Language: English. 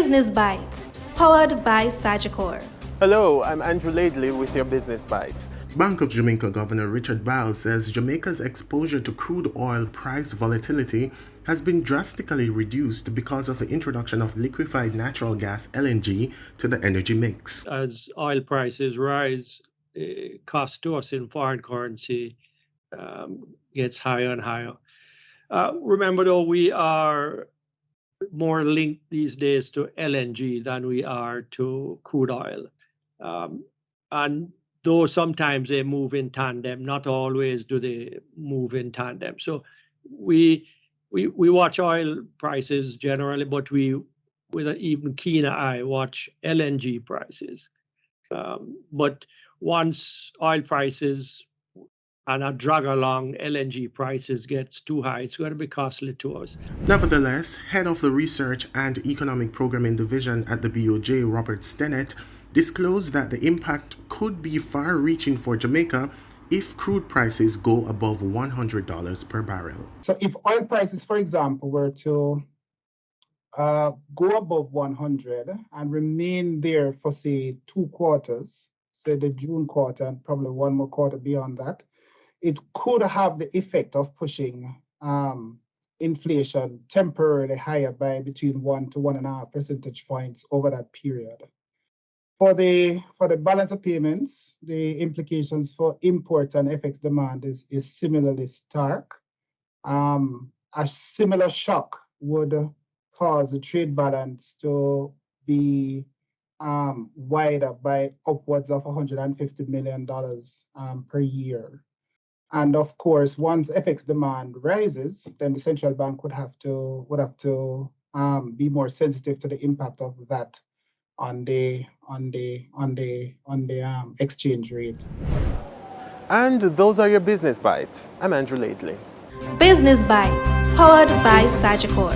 Business Bites, powered by Sagicor. Hello, I'm Andrew Laidley with your Business Bites. Bank of Jamaica Governor Richard Biles says Jamaica's exposure to crude oil price volatility has been drastically reduced because of the introduction of liquefied natural gas (LNG) to the energy mix. As oil prices rise, cost to us in foreign currency gets higher and higher. Remember, though, we are more linked these days to LNG than we are to crude oil. And though sometimes they move in tandem, not always do they move in tandem. So we watch oil prices generally, but we, with an even keener eye, watch LNG prices. But once oil prices and a drag along LNG prices gets too high, it's going to be costly to us. Nevertheless, head of the Research and Economic Programming Division at the BOJ, Robert Stennett, disclosed that the impact could be far-reaching for Jamaica if crude prices go above $100 per barrel. So if oil prices, for example, were to go above 100 and remain there for, say, 2 quarters, say the June quarter and probably 1 more quarter beyond that, it could have the effect of pushing inflation temporarily higher by between 1 to 1.5 percentage points over that period. For the balance of payments, the implications for imports and FX demand is similarly stark. A similar shock would cause the trade balance to be wider by upwards of $150 million per year. And of course, once FX demand rises, then the central bank would have to be more sensitive to the impact of that on the exchange rate. And those are your Business Bites. I'm Andrew Laidley. Business Bites, powered by Sagicor.